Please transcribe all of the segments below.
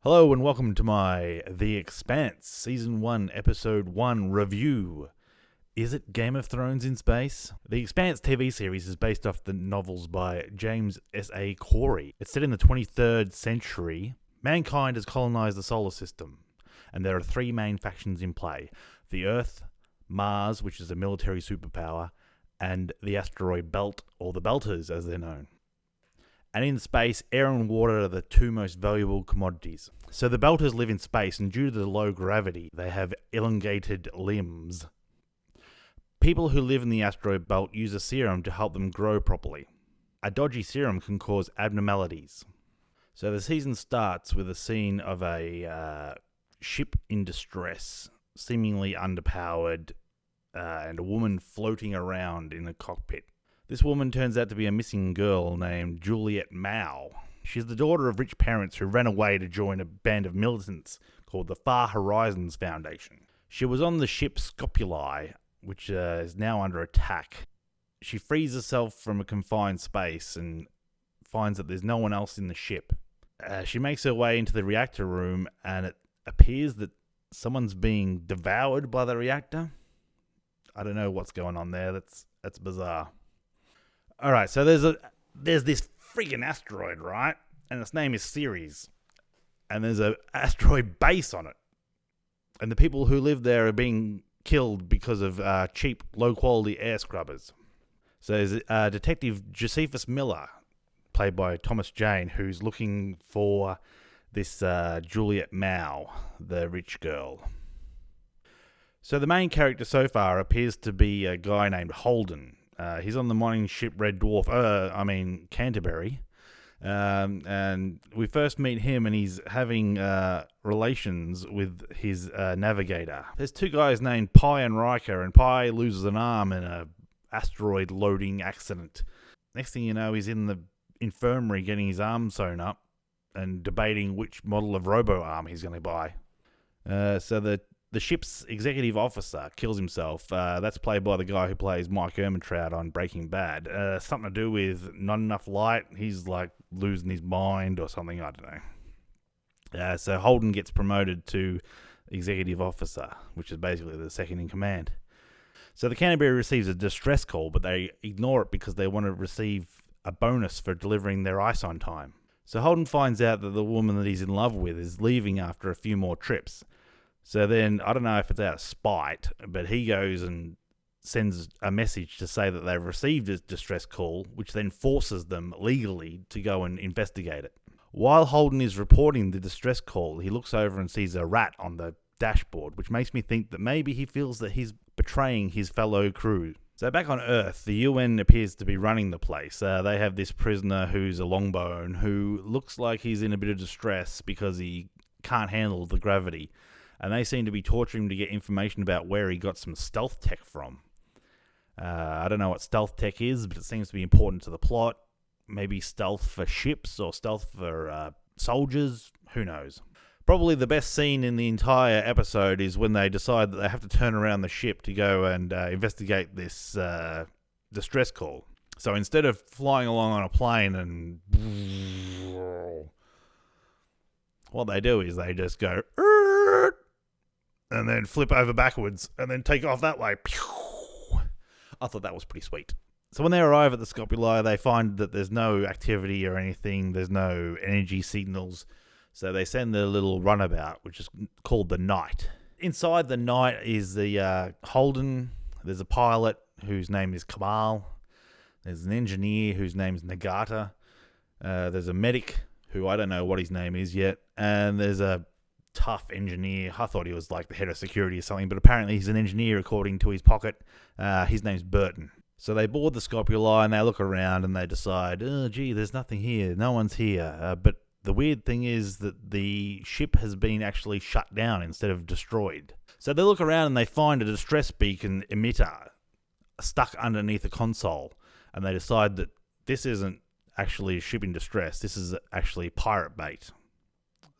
Hello and welcome to my The Expanse Season 1 Episode 1 review. Is it Game of Thrones in space? The Expanse TV series is based off the novels by James S.A. Corey. It's set in the 23rd century. Mankind has colonized the solar system, and there are three main factions in play. The Earth, Mars, which is a military superpower, and the asteroid belt, or the Belters as they're known. And in space, air and water are the two most valuable commodities. So the Belters live in space, and due to the low gravity, they have elongated limbs. People who live in the asteroid belt use a serum to help them grow properly. A dodgy serum can cause abnormalities. So the season starts with a scene of a ship in distress, seemingly underpowered, and a woman floating around in a cockpit. This woman turns out to be a missing girl named Juliet Mao. She's the daughter of rich parents who ran away to join a band of militants called the Far Horizons Foundation. She was on the ship Scopuli, which is now under attack. She frees herself from a confined space and finds that there's no one else in the ship. She makes her way into the reactor room, and it appears that someone's being devoured by the reactor. I don't know what's going on there. That's bizarre. All right, so there's this freaking asteroid, right? And its name is Ceres. And there's an asteroid base on it. And the people who live there are being killed because of cheap, low-quality air scrubbers. So there's Detective Josephus Miller, played by Thomas Jane, who's looking for this Juliet Mao, the rich girl. So the main character so far appears to be a guy named Holden. He's on the mining ship Red Dwarf, Canteberry. And we first meet him, and he's having relations with his navigator. There's two guys named Pi and Riker, and Pi loses an arm in a asteroid loading accident. Next thing you know, he's in the infirmary getting his arm sewn up and debating which model of robo-arm he's going to buy. So the ship's executive officer kills himself. That's played by the guy who plays Mike Ehrmantraut on Breaking Bad. Something to do with not enough light. He's like losing his mind or something. I don't know. So Holden gets promoted to executive officer, which is basically the second in command. So the Canterbury receives a distress call, but they ignore it because they want to receive a bonus for delivering their ice on time. So Holden finds out that the woman that he's in love with is leaving after a few more trips. So then, I don't know if it's out of spite, but he goes and sends a message to say that they've received a distress call, which then forces them legally to go and investigate it. While Holden is reporting the distress call, he looks over and sees a rat on the dashboard, which makes me think that maybe he feels that he's betraying his fellow crew. So back on Earth, the UN appears to be running the place. They have this prisoner who's a longbone who looks like he's in a bit of distress because he can't handle the gravity. And they seem to be torturing him to get information about where he got some stealth tech from. I don't know what stealth tech is, but it seems to be important to the plot. Maybe stealth for ships or stealth for soldiers. Who knows? Probably the best scene in the entire episode is when they decide that they have to turn around the ship to go and investigate this distress call. So instead of flying along on a plane and... what they do is they just go... and then flip over backwards, and then take off that way. I thought that was pretty sweet. So when they arrive at the Scopuli, they find that there's no activity or anything. There's no energy signals. So they send the little runabout, which is called the Knight. Inside the Knight is the Holden. There's a pilot whose name is Kamal. There's an engineer whose name is Nagata. There's a medic who I don't know what his name is yet. And there's a tough engineer. I thought he was like the head of security or something, but apparently he's an engineer according to his pocket. His name's Burton. So they board the Scopuli and they look around and they decide, oh gee, there's nothing here. No one's here. But the weird thing is that the ship has been actually shut down instead of destroyed. So they look around and they find a distress beacon emitter stuck underneath a console. And they decide that this isn't actually a ship in distress. This is actually pirate bait.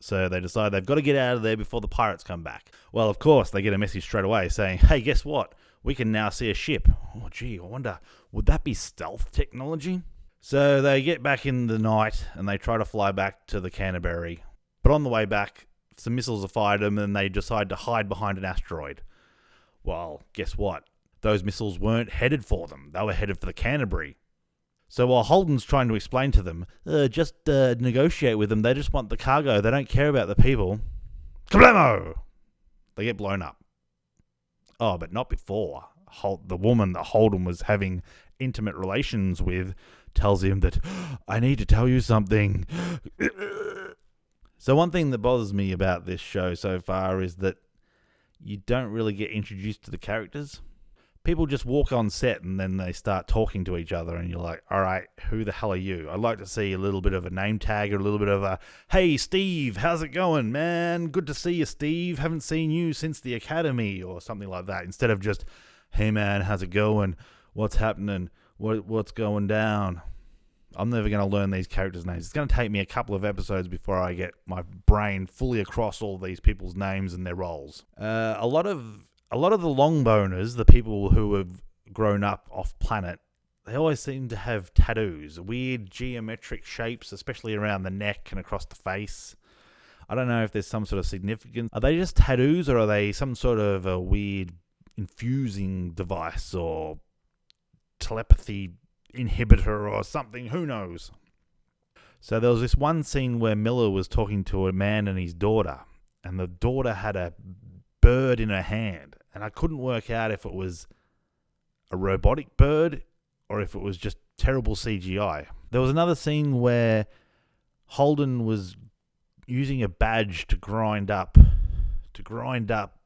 So they decide they've got to get out of there before the pirates come back. Well, of course, they get a message straight away saying, hey, guess what? We can now see a ship. Oh, gee, I wonder, would that be stealth technology? So they get back in the night and they try to fly back to the Canterbury. But on the way back, some missiles are fired at them and they decide to hide behind an asteroid. Well, guess what? Those missiles weren't headed for them. They were headed for the Canteberry. So while Holden's trying to explain to them, just negotiate with them. They just want the cargo. They don't care about the people. Kablamo! They get blown up. Oh, but not before. The woman that Holden was having intimate relations with tells him that, I need to tell you something. So one thing that bothers me about this show so far is that you don't really get introduced to the characters. People just walk on set and then they start talking to each other and you're like, all right, who the hell are you? I'd like to see a little bit of a name tag or a little bit of a, hey, Steve, how's it going, man? Good to see you, Steve. Haven't seen you since the academy or something like that. Instead of just, hey, man, how's it going? What's happening? What's going down? I'm never going to learn these characters' names. It's going to take me a couple of episodes before I get my brain fully across all these people's names and their roles. A lot of the longboners, the people who have grown up off planet, they always seem to have tattoos, weird geometric shapes, especially around the neck and across the face. I don't know if there's some sort of significance. Are they just tattoos or are they some sort of a weird infusing device or telepathy inhibitor or something? Who knows? So there was this one scene where Miller was talking to a man and his daughter, and the daughter had a bird in her hand, and I couldn't work out if it was a robotic bird or if it was just terrible CGI. There was another scene where Holden was using a badge to grind up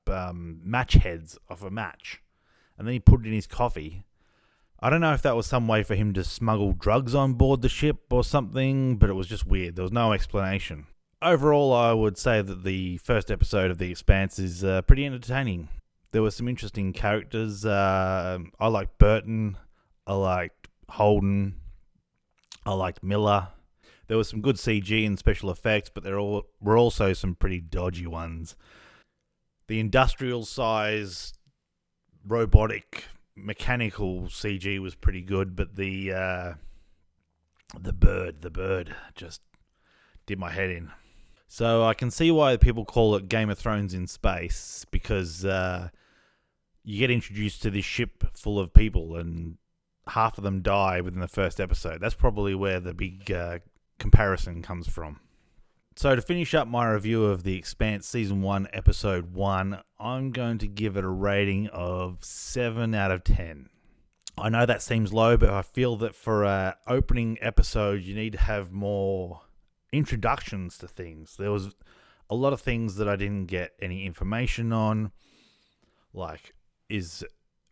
match heads off a match, and then he put it in his coffee. I don't know if that was some way for him to smuggle drugs on board the ship or something, but it was just weird. There was no explanation. Overall, I would say that the first episode of The Expanse is pretty entertaining. There were some interesting characters. I liked Burton. I liked Holden. I liked Miller. There was some good CG and special effects, but there were also some pretty dodgy ones. The industrial-size, robotic, mechanical CG was pretty good, but the bird just did my head in. So I can see why people call it Game of Thrones in space, because you get introduced to this ship full of people and half of them die within the first episode. That's probably where the big comparison comes from. So to finish up my review of The Expanse Season 1, Episode 1, I'm going to give it a rating of 7 out of 10. I know that seems low, but I feel that for an opening episode, you need to have more introductions to things. There was a lot of things that I didn't get any information on, like, is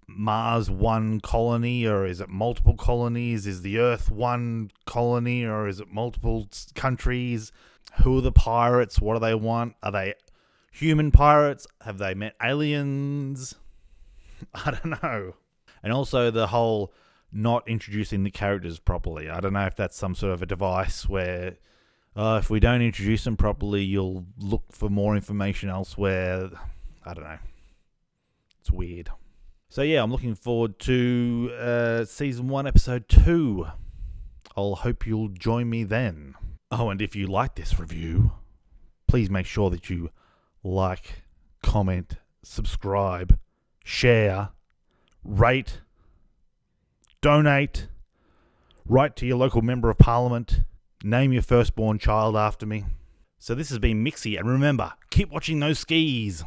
Mars one colony or is it multiple colonies? Is the Earth one colony or is it multiple countries? Who are the pirates? What do they want? Are they human pirates? Have they met aliens? I don't know. And also the whole not introducing the characters properly. I don't know if that's some sort of a device where if we don't introduce them properly, you'll look for more information elsewhere. I don't know. It's weird. So yeah, I'm looking forward to Season 1, Episode 2. I'll hope you'll join me then. Oh, and if you like this review, please make sure that you like, comment, subscribe, share, rate, donate, write to your local member of parliament, name your firstborn child after me. So this has been Mixie, and remember, keep watching those skis.